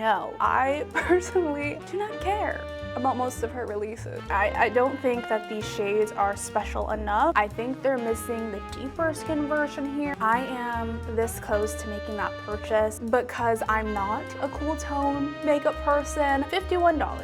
no, I personally do not care about most of her releases. I don't think that these shades are special enough. I think they're missing the deeper skin version here. I am this close to making that purchase because I'm not a cool tone makeup person. $51,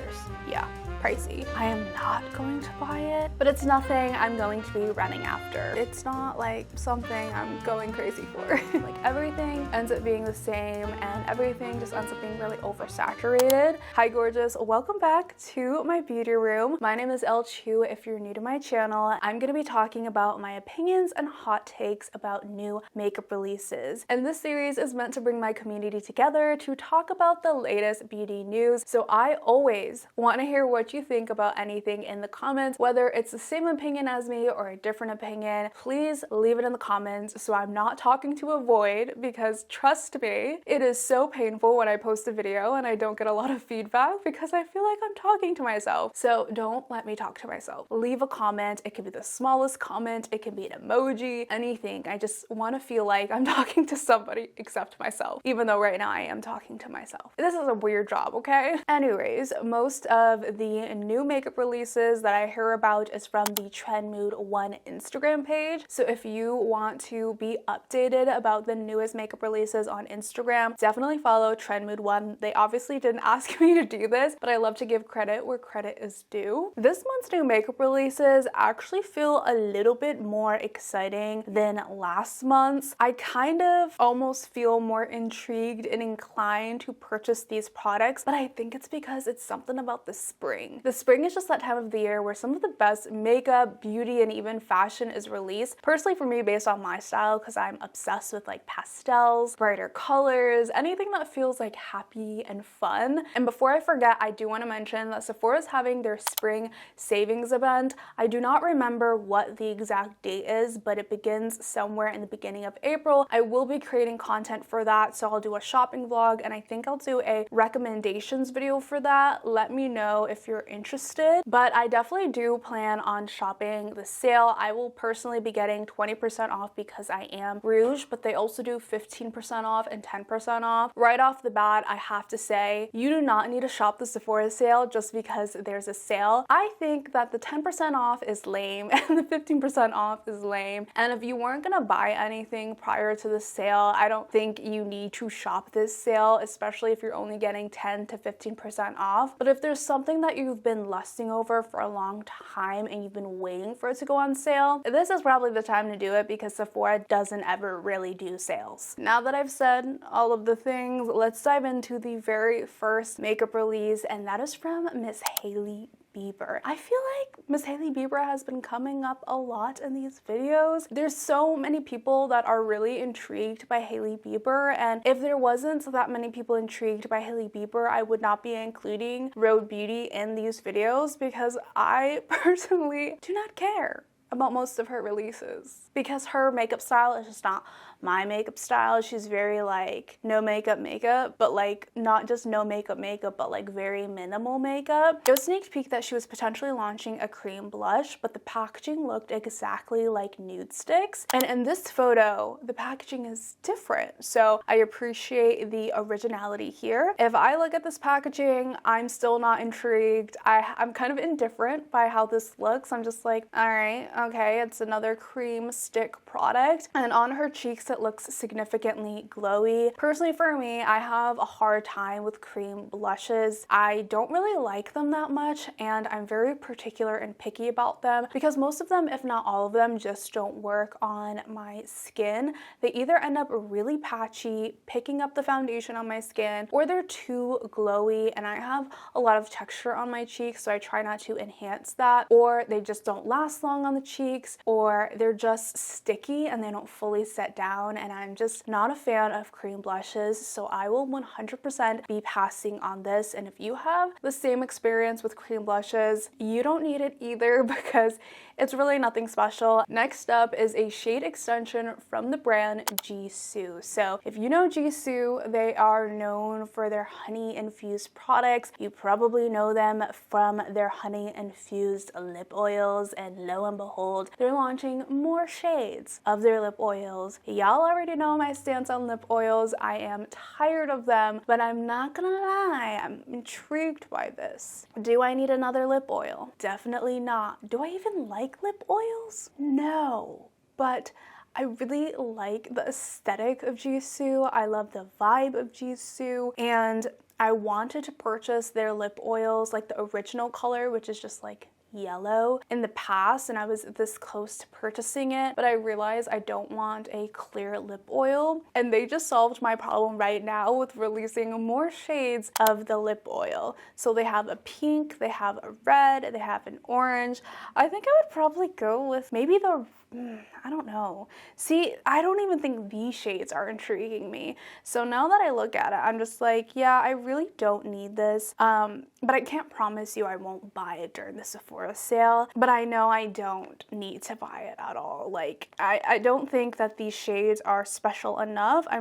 yeah, pricey. I am not going to buy it, but it's nothing I'm going to be running after. It's not like something I'm going crazy for. Like everything ends up being the same and everything just ends up being really oversaturated. Hi gorgeous, welcome back to my beauty room. My name is Elle if you're new to my channel. I'm gonna be talking about my opinions and hot takes about new makeup releases. And this series is meant to bring my community together to talk about the latest beauty news. So I always want to hear what you think about anything in the comments, whether it's the same opinion as me or a different opinion. Please leave it in the comments so I'm not talking to a void, because trust me, it is so painful when I post a video and I don't get a lot of feedback because I feel like I'm talking to myself. So don't let me talk to myself. Leave a comment. It could be the smallest comment, it can be an emoji, anything. I just want to feel like I'm talking to somebody except myself, even though right now I am talking to myself. This is a weird job, okay? Anyways, most of the new makeup releases that I hear about is from the TrendMood1 Instagram page. So if you want to be updated about the newest makeup releases on Instagram, definitely follow TrendMood1. They obviously didn't ask me to do this, but I love to give credit where credit is due. This month's new makeup releases actually feel a little bit more exciting than last month's. I kind of almost feel more intrigued and inclined to purchase these products, but I think it's because it's something about the spring. The spring is just that time of the year where some of the best makeup, beauty, and even fashion is released. Personally for me, based on my style, because I'm obsessed with like pastels, brighter colors, anything that feels like happy and fun. And before I forget, I do want to mention that Sephora is having their spring savings event. I do not remember what the exact date is, but it begins somewhere in the beginning of April. I will be creating content for that, so I'll do a shopping vlog and I think I'll do a recommendations video for that. Let me know if you're interested, but I definitely do plan on shopping the sale. I will personally be getting 20% off because I am Rouge, but they also do 15% off and 10% off. Right off the bat, I have to say, you do not need to shop the Sephora sale just because there's a sale. I think that the 10% off is lame and the 15% off is lame. And if you weren't gonna buy anything prior to the sale, I don't think you need to shop this sale, especially if you're only getting 10 to 15% off. But if there's something that you've been lusting over for a long time and you've been waiting for it to go on sale, this is probably the time to do it because Sephora doesn't ever really do sales. Now that I've said all of the things, let's dive into the very first makeup release, and that is from Miss Hailey Bieber. I feel like Miss Hailey Bieber has been coming up a lot in these videos. There's so many people that are really intrigued by Hailey Bieber, and if there wasn't that many people intrigued by Hailey Bieber, I would not be including Rhode Beauty in these videos because I personally do not care about most of her releases because her makeup style is just not my makeup style. She's very like no makeup, but like not just no makeup, but like very minimal makeup. It was a sneak peek that she was potentially launching a cream blush, but the packaging looked exactly like nude sticks. And in this photo, the packaging is different. So I appreciate the originality here. If I look at this packaging, I'm still not intrigued. I'm kind of indifferent by how this looks. I'm just like, all right, okay, it's another cream stick product. And on her cheeks, it looks significantly glowy. Personally for me, I have a hard time with cream blushes. I don't really like them that much, and I'm very particular and picky about them because most of them, if not all of them, just don't work on my skin. They either end up really patchy, picking up the foundation on my skin, or they're too glowy, and I have a lot of texture on my cheeks, so I try not to enhance that, or they just don't last long on the cheeks, or they're just sticky and they don't fully set down, and I'm just not a fan of cream blushes, so I will 100% be passing on this. And if you have the same experience with cream blushes, you don't need it either because it's really nothing special. Next up is a shade extension from the brand Gisou. So if you know Gisou, they are known for their honey infused products. You probably know them from their honey infused lip oils, and lo and behold, they're launching more shades of their lip oils. Y'all Y'all already know my stance on lip oils. I am tired of them, but I'm not gonna lie, I'm intrigued by this. Do I need another lip oil? Definitely not. Do I even like lip oils? No, but I really like the aesthetic of Gisou. I love the vibe of Gisou, and I wanted to purchase their lip oils, like the original color, which is just like yellow, in the past, and I was this close to purchasing it, but I realized I don't want a clear lip oil, and they just solved my problem right now with releasing more shades of the lip oil. So they have a pink, they have a red, they have an orange. I think I would probably go with maybe the I don't know. See, I don't even think these shades are intriguing me. So now that I look at it, I'm just like, yeah, I really don't need this. But I can't promise you I won't buy it during the Sephora sale. But I know I don't need to buy it at all. Like, I don't think that these shades are special enough. I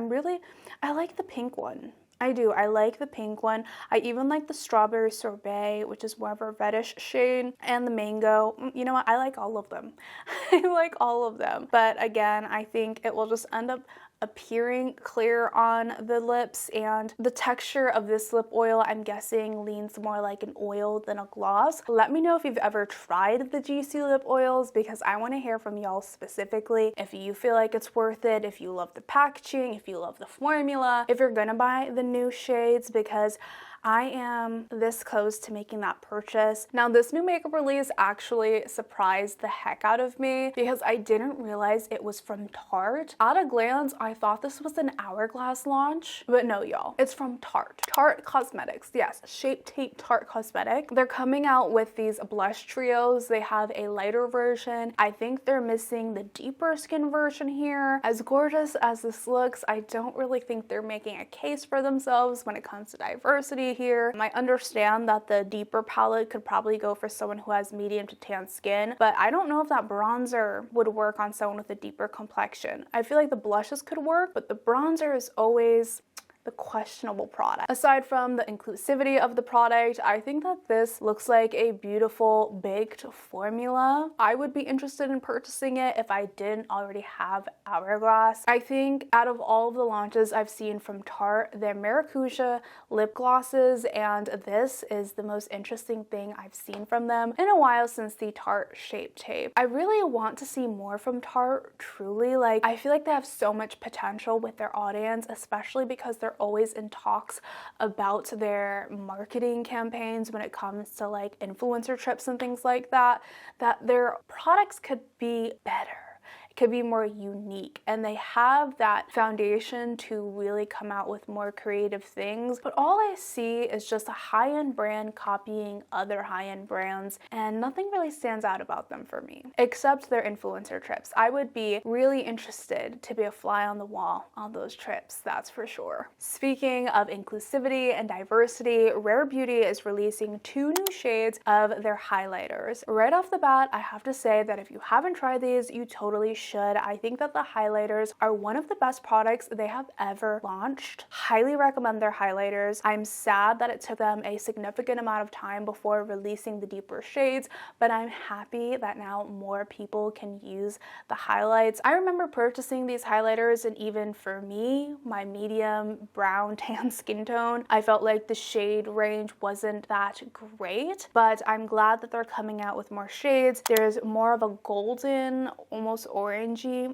like the pink one. I do. I like the pink one. I even like the strawberry sorbet, which is more of a reddish shade, and the mango. You know what? I like all of them. I like all of them. But again, I think it will just end up appearing clear on the lips, and the texture of this lip oil, I'm guessing, leans more like an oil than a gloss. Let me know if you've ever tried the Gisou lip oils, because I want to hear from y'all specifically if you feel like it's worth it, if you love the packaging, if you love the formula, if you're gonna buy the new shades, because I am this close to making that purchase. Now, this new makeup release actually surprised the heck out of me because I didn't realize it was from Tarte. At a glance, I thought this was an Hourglass launch, but no, y'all, it's from Tarte. Tarte Cosmetics, yes, Shape Tape Tarte Cosmetic. They're coming out with these blush trios. They have a lighter version. I think they're missing the deeper skin version here. As gorgeous as this looks, I don't really think they're making a case for themselves when it comes to diversity here. I understand that the deeper palette could probably go for someone who has medium to tan skin, but I don't know if that bronzer would work on someone with a deeper complexion. I feel like the blushes could work, but the bronzer is always the questionable product. Aside from the inclusivity of the product, I think that this looks like a beautiful baked formula. I would be interested in purchasing it if I didn't already have Hourglass. I think out of all of the launches I've seen from Tarte, their Maracuja lip glosses and this is the most interesting thing I've seen from them in a while since the Tarte Shape Tape. I really want to see more from Tarte, truly. Like, I feel like they have so much potential with their audience, especially because they're always in talks about their marketing campaigns when it comes to like influencer trips and things like that, that their products could be better. Could be more unique, and they have that foundation to really come out with more creative things, but all I see is just a high-end brand copying other high-end brands, and nothing really stands out about them for me except their influencer trips. I would be really interested to be a fly on the wall on those trips, that's for sure. Speaking of inclusivity and diversity, Rare Beauty is releasing 2 new shades of their highlighters. Right off the bat, I have to say that if you haven't tried these, you totally should. I think that the highlighters are one of the best products they have ever launched. Highly recommend their highlighters. I'm sad that it took them a significant amount of time before releasing the deeper shades, but I'm happy that now more people can use the highlights. I remember purchasing these highlighters, and even for me, my medium brown tan skin tone, I felt like the shade range wasn't that great, but I'm glad that they're coming out with more shades. There's more of a golden, almost orangey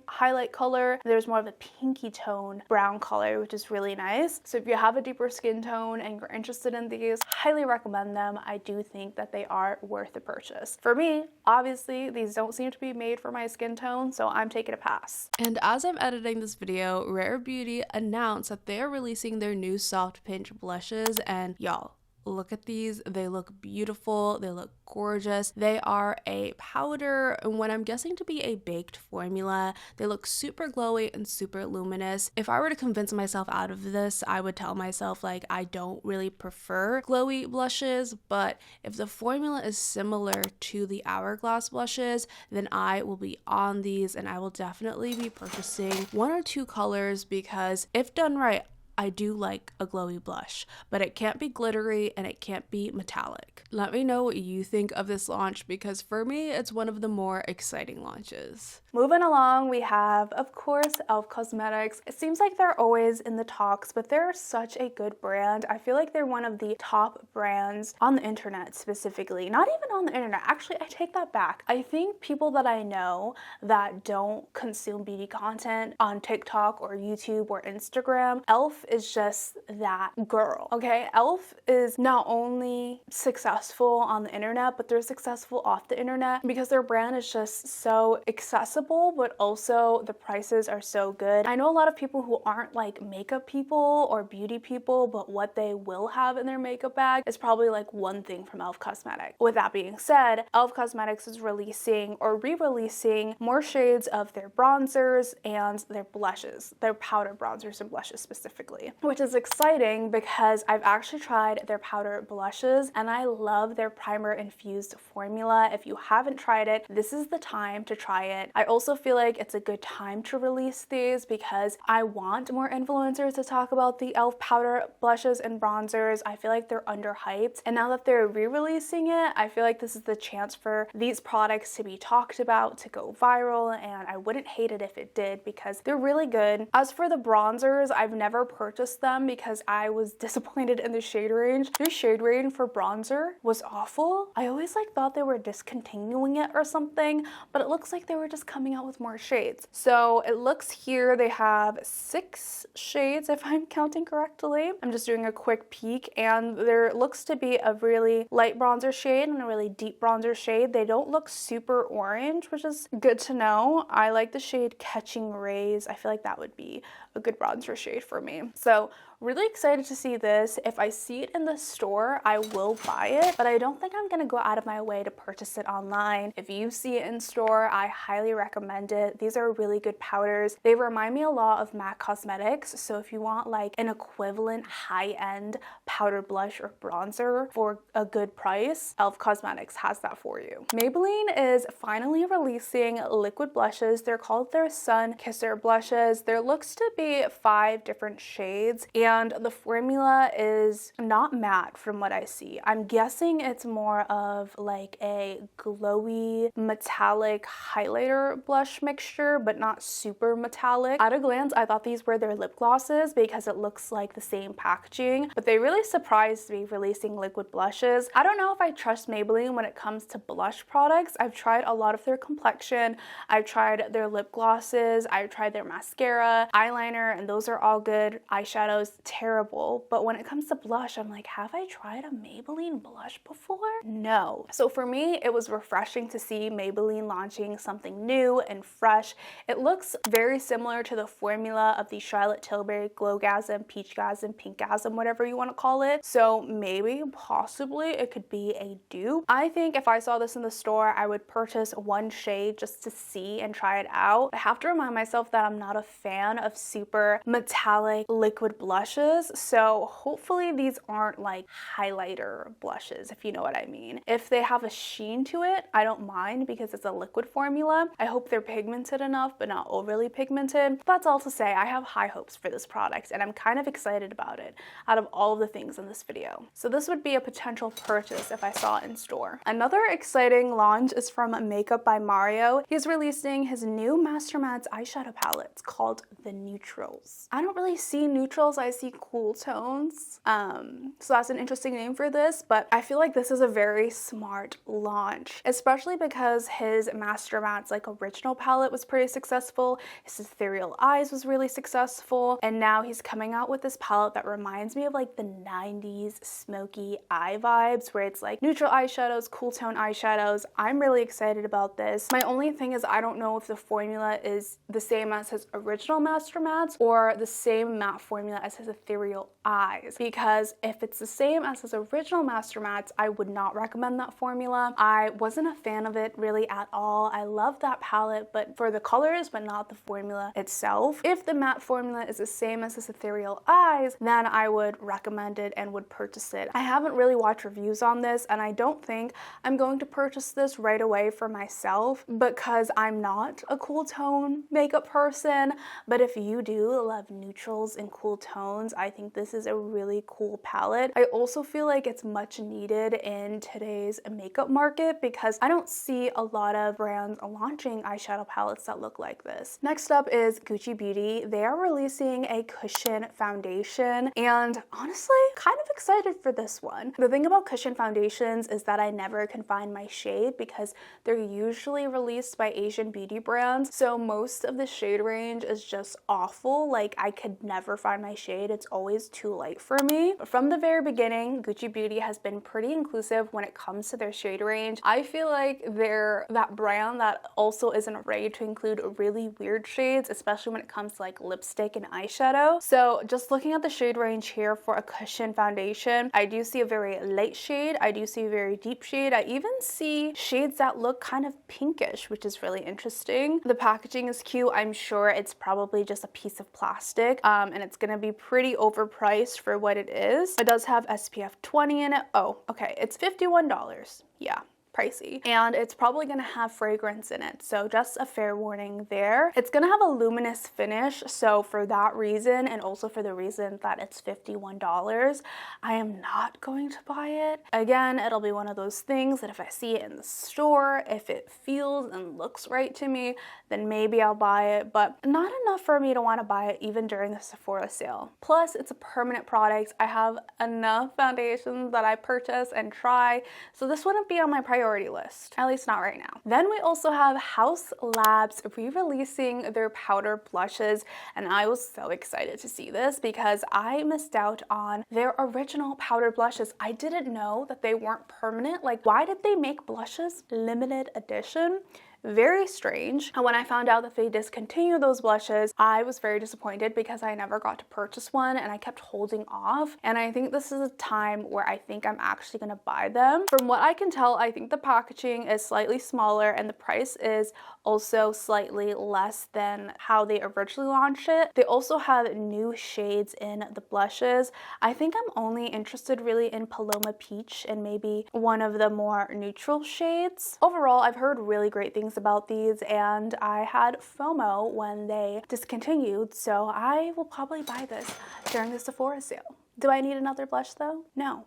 highlight color. There's more of a pinky tone brown color, which is really nice. So if you have a deeper skin tone and you're interested in these, highly recommend them. I do think that they are worth the purchase. For me, obviously, these don't seem to be made for my skin tone, so I'm taking a pass. And as I'm editing this video, Rare Beauty announced that they're releasing their new soft pinch blushes, and y'all, look at these. They look beautiful. They look gorgeous. They are a powder and what I'm guessing to be a baked formula. They look super glowy and super luminous. If I were to convince myself out of this, I would tell myself like I don't really prefer glowy blushes, but if the formula is similar to the Hourglass blushes, then I will be on these, and I will definitely be purchasing 1 or 2 colors because if done right, I do like a glowy blush, but it can't be glittery and it can't be metallic. Let me know what you think of this launch, because for me, it's one of the more exciting launches. Moving along, we have, of course, e.l.f. Cosmetics. It seems like they're always in the talks, but they're such a good brand. I feel like they're one of the top brands on the internet specifically. Not even on the internet. Actually, I take that back. I think people that I know that don't consume beauty content on TikTok or YouTube or Instagram, e.l.f. is just that girl, okay? e.l.f. is not only successful on the internet, but they're successful off the internet because their brand is just so accessible, but also the prices are so good. I know a lot of people who aren't like makeup people or beauty people, but what they will have in their makeup bag is probably like one thing from e.l.f. Cosmetics. With that being said, e.l.f. Cosmetics is releasing or re-releasing more shades of their bronzers and their blushes, their powder bronzers and blushes specifically, which is exciting because I've actually tried their powder blushes and I love their primer infused formula. If you haven't tried it, this is the time to try it. I also feel like it's a good time to release these because I want more influencers to talk about the e.l.f. powder blushes and bronzers. I feel like they're underhyped, and now that they're re-releasing it, I feel like this is the chance for these products to be talked about, to go viral, and I wouldn't hate it if it did because they're really good. As for the bronzers, I've never purchased them because I was disappointed in the shade range. Their shade range for bronzer was awful. I always like thought they were discontinuing it or something, but it looks like they were just coming out with more shades. So it looks here they have 6 shades if I'm counting correctly. I'm just doing a quick peek, and there looks to be a really light bronzer shade and a really deep bronzer shade. They don't look super orange, which is good to know. I like the shade Catching Rays. I feel like that would be a good bronzer shade for me. So really excited to see this. If I see it in the store, I will buy it, but I don't think I'm gonna go out of my way to purchase it online. If you see it in store, I highly recommend it. These are really good powders. They remind me a lot of MAC Cosmetics, so if you want like an equivalent high-end powder blush or bronzer for a good price, e.l.f. Cosmetics has that for you. Maybelline is finally releasing liquid blushes. They're called their Sunkisser blushes. There looks to be 5 different shades, and the formula is not matte from what I see. I'm guessing it's more of like a glowy metallic highlighter blush mixture, but not super metallic. At a glance, I thought these were their lip glosses because it looks like the same packaging, but they really surprised me releasing liquid blushes. I don't know if I trust Maybelline when it comes to blush products. I've tried a lot of their complexion, I've tried their lip glosses, I've tried their mascara, eyeliner, and those are all good. Eyeshadows, terrible. But when it comes to blush, I'm like, have I tried a Maybelline blush before? No. So for me, it was refreshing to see Maybelline launching something new and fresh. It looks very similar to the formula of the Charlotte Tilbury Glowgasm, Peachgasm, Pinkgasm, whatever you want to call it. So maybe, possibly, it could be a dupe. I think if I saw this in the store, I would purchase one shade just to see and try it out. I have to remind myself that I'm not a fan of super metallic liquid blushes, so hopefully these aren't like highlighter blushes, if you know what I mean. If they have a sheen to it, I don't mind because it's a liquid formula. I hope they're pigmented enough, but not overly pigmented. That's all to say, I have high hopes for this product and I'm kind of excited about it out of all of the things in this video. So this would be a potential purchase if I saw it in store. Another exciting launch is from Makeup by Mario. He's releasing his new Master Mattes eyeshadow palette. It's called the Neutrals. I don't really see neutrals, I see cool tones. So that's an interesting name for this, but I feel like this is a very smart launch, especially because his Master Mattes like original palette was pretty successful. His Ethereal Eyes was really successful, and now he's coming out with this palette that reminds me of like the 90s smoky eye vibes where it's like neutral eyeshadows, cool tone eyeshadows. I'm really excited about this. My only thing is I don't know if the formula is the same as his original Master Mattes or the same matte formula as his Ethereal Eyes, because if it's the same as his original Master Mattes, I would not recommend that formula. I wasn't a fan of it really at all. I love that palette, but for the colors, but not the formula itself. If the matte formula is the same as his Ethereal Eyes, then I would recommend it and would purchase it. I haven't really watched reviews on this, and I don't think I'm going to purchase this right away for myself because I'm not a cool tone makeup person, but if you do love neutrals and cool tones, tones, I think this is a really cool palette. I also feel like it's much needed in today's makeup market because I don't see a lot of brands launching eyeshadow palettes that look like this. Next up is Gucci Beauty. They are releasing a cushion foundation, and honestly, kind of excited for this one. The thing about cushion foundations is that I never can find my shade because they're usually released by Asian beauty brands, so most of the shade range is just awful. Like, I could never find my shade. It's always too light for me. But from the very beginning, Gucci Beauty has been pretty inclusive when it comes to their shade range. I feel like they're that brand that also isn't afraid to include really weird shades, especially when it comes to like lipstick and eyeshadow. So just looking at the shade range here for a cushion foundation, I do see a very light shade. I do see a very deep shade. I even see shades that look kind of pinkish, which is really interesting. The packaging is cute. I'm sure it's probably just a piece of plastic, and it's gonna be pretty overpriced for what it is. It does have SPF 20 in it. Oh, okay, it's $51. Yeah, pricey, and it's probably gonna have fragrance in it, so just a fair warning there. It's gonna have a luminous finish, so for that reason, and also for the reason that it's $51, I am not going to buy it. Again, it'll be one of those things that if I see it in the store, if it feels and looks right to me, then maybe I'll buy it, but not enough for me to want to buy it even during the Sephora sale. Plus, it's a permanent product. I have enough foundations that I purchase and try, so this wouldn't be on my priority list, at least not right now. Then we also have Haus Labs re-releasing their powder blushes, and I was so excited to see this because I missed out on their original powder blushes. I didn't know that they weren't permanent. Like, why did they make blushes limited edition? Very strange. And when I found out that they discontinued those blushes, I was very disappointed because I never got to purchase one and I kept holding off. And I think this is a time where I think I'm actually gonna buy them. From what I can tell, I think the packaging is slightly smaller and the price is also slightly less than how they originally launched it. They also have new shades in the blushes. I think I'm only interested really in Paloma Peach and maybe one of the more neutral shades. Overall, I've heard really great things about these, and I had FOMO when they discontinued, so I will probably buy this during the Sephora sale. Do I need another blush though? No,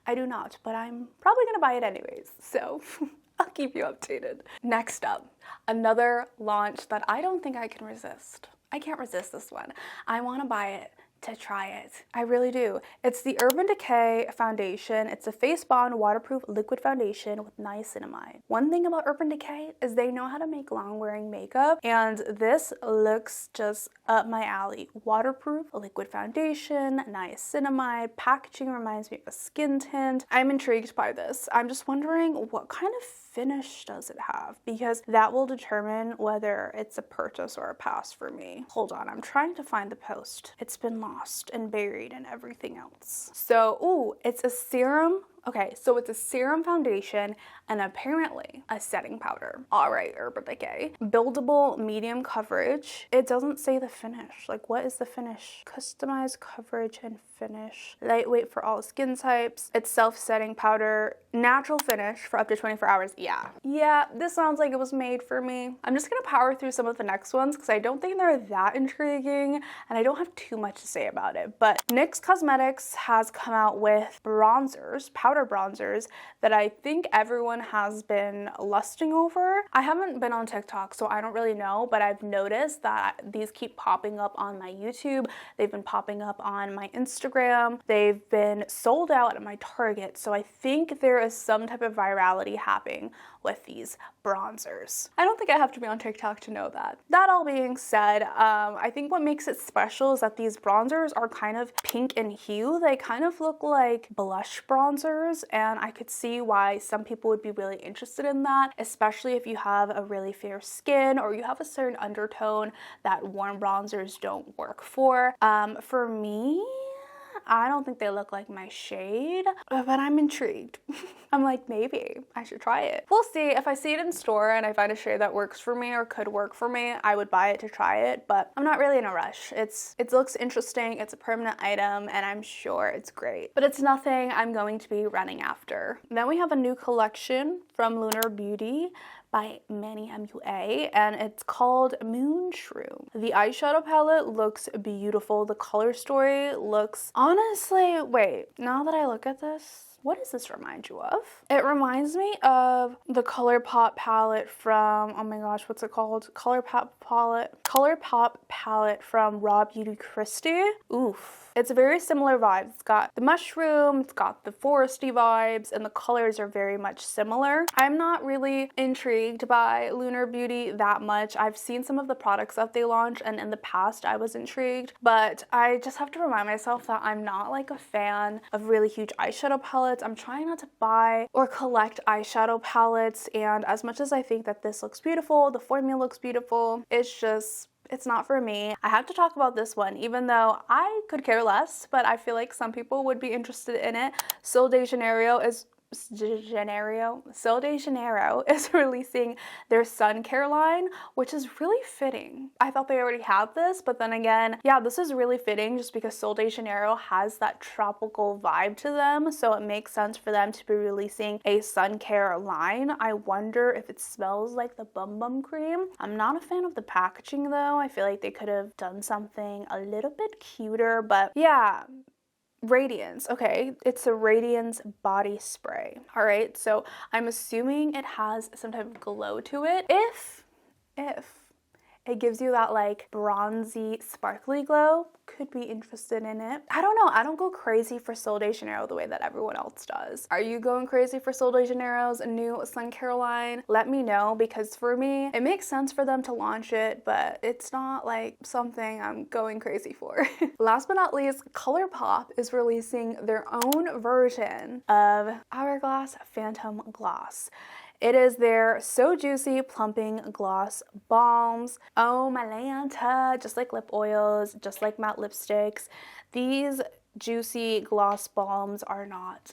I do not, but I'm probably gonna buy it anyways, so I'll keep you updated. Next up, another launch that I don't think I can resist. I can't resist this one. I wanna buy it to try it. I really do. It's the Urban Decay foundation. It's a face bond waterproof liquid foundation with niacinamide. One thing about Urban Decay is they know how to make long wearing makeup, and this looks just up my alley. Waterproof liquid foundation, niacinamide, packaging reminds me of a skin tint. I'm intrigued by this. I'm just wondering what kind of finish does it have, because that will determine whether it's a purchase or a pass for me. Hold on, I'm trying to find the post. It's been lost and buried and everything else. So, ooh, it's a serum. Okay, so it's a serum foundation and apparently a setting powder. All right, Urban Decay. Buildable medium coverage. It doesn't say the finish. Like, what is the finish? Customized coverage and finish. Lightweight for all skin types. It's self-setting powder. Natural finish for up to 24 hours. Yeah, this sounds like it was made for me. I'm just gonna power through some of the next ones because I don't think they're that intriguing and I don't have too much to say about it. But NYX Cosmetics has come out with bronzers, powder bronzers, that I think everyone has been lusting over. I haven't been on TikTok, so I don't really know, but I've noticed that these keep popping up on my YouTube. They've been popping up on my Instagram. They've been sold out at my Target, so I think there is some type of virality happening with these bronzers. I don't think I have to be on TikTok to know that. That all being said, I think what makes it special is that these bronzers are kind of pink in hue. They kind of look like blush bronzers, and I could see why some people would be really interested in that, especially if you have a really fair skin or you have a certain undertone that warm bronzers don't work for. For me, I don't think they look like my shade, but I'm intrigued. I'm like, maybe I should try it. We'll see. If I see it in store and I find a shade that works for me or could work for me, I would buy it to try it, but I'm not really in a rush. It looks interesting, it's a permanent item, and I'm sure it's great, but it's nothing I'm going to be running after. Then we have a new collection from Lunar Beauty by Manny MUA, and it's called Moon Shroom. The eyeshadow palette looks beautiful. The color story looks, honestly, wait, now that I look at this, what does this remind you of? It reminds me of the Colourpop palette from, oh my gosh, what's it called? Colourpop palette from Rhode Beauty Christie. Oof. It's a very similar vibe. It's got the mushroom, it's got the foresty vibes, and the colors are very much similar. I'm not really intrigued by Lunar Beauty that much. I've seen some of the products that they launched, and in the past I was intrigued, but I just have to remind myself that I'm not like a fan of really huge eyeshadow palettes. I'm trying not to buy or collect eyeshadow palettes, and as much as I think that this looks beautiful, the formula looks beautiful, it's not for me. I have to talk about this one, even though I could care less, but I feel like some people would be interested in it. Sol de Janeiro is releasing their sun care line, which is really fitting. I thought they already had this, but then again, yeah, this is really fitting just because Sol de Janeiro has that tropical vibe to them, so it makes sense for them to be releasing a sun care line. I wonder if it smells like the Bum Bum cream. I'm not a fan of the packaging though. I feel like they could have done something a little bit cuter, but yeah. Radiance. Okay, it's a Radiance body spray. All right, so I'm assuming it has some type of glow to it. If it gives you that like bronzy, sparkly glow, could be interested in it. I don't know. I don't go crazy for Sol de Janeiro the way that everyone else does. Are you going crazy for Sol de Janeiro's new sun care line? Let me know, because for me, it makes sense for them to launch it, but it's not like something I'm going crazy for. Last but not least, Colourpop is releasing their own version of Hourglass Phantom Gloss. It is their So Juicy Plumping Gloss Balms. Oh my Lanta, just like lip oils, just like matte lipsticks. These juicy gloss balms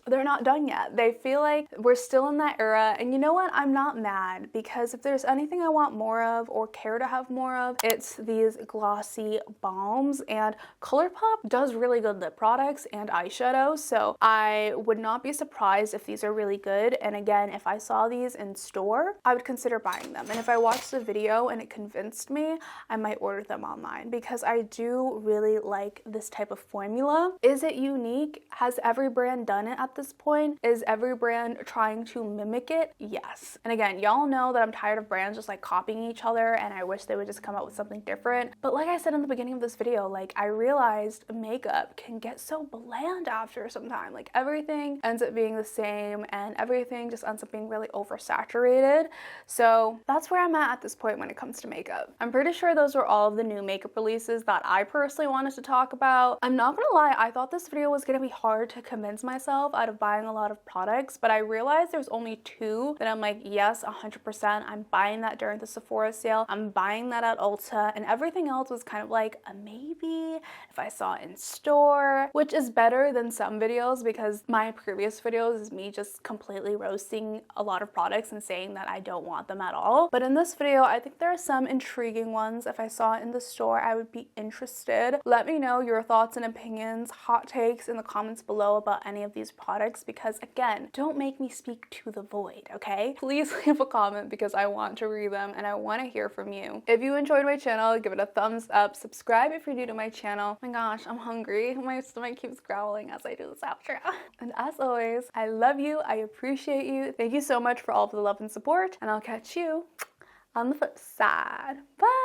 they're not done yet. They feel like we're still in that era, and you know what? I'm not mad, because if there's anything I want more of or care to have more of, it's these glossy balms, and Colourpop does really good lip products and eyeshadow, so I would not be surprised if these are really good. And again, if I saw these in store, I would consider buying them, and if I watched the video and it convinced me, I might order them online, because I do really like this type of formula. Is it unique? Has every brand done it at this point? Is every brand trying to mimic it? Yes. And again, y'all know that I'm tired of brands just like copying each other, and I wish they would just come out with something different. But like I said in the beginning of this video, like I realized makeup can get so bland after some time. Like everything ends up being the same, and everything just ends up being really oversaturated. So that's where I'm at this point when it comes to makeup. I'm pretty sure those were all of the new makeup releases that I personally wanted to talk about. I'm not gonna lie, I thought this video was gonna be hard to convince myself out of buying a lot of products, but I realized there's only two that I'm like, yes, 100%, I'm buying that during the Sephora sale, I'm buying that at Ulta, and everything else was kind of like a maybe if I saw it in store, which is better than some videos, because my previous videos is me just completely roasting a lot of products and saying that I don't want them at all. But in this video, I think there are some intriguing ones. If I saw it in the store, I would be interested. Let me know your thoughts and opinions, hot takes in the comments below about any of these products, because again, don't make me speak to the void, okay? Please leave a comment, because I want to read them and I want to hear from you. If you enjoyed my channel, give it a thumbs up, subscribe if you're new to my channel. Oh my gosh, I'm hungry. My stomach keeps growling as I do this outro. And as always, I love you, I appreciate you. Thank you so much for all of the love and support, and I'll catch you on the flip side. Bye!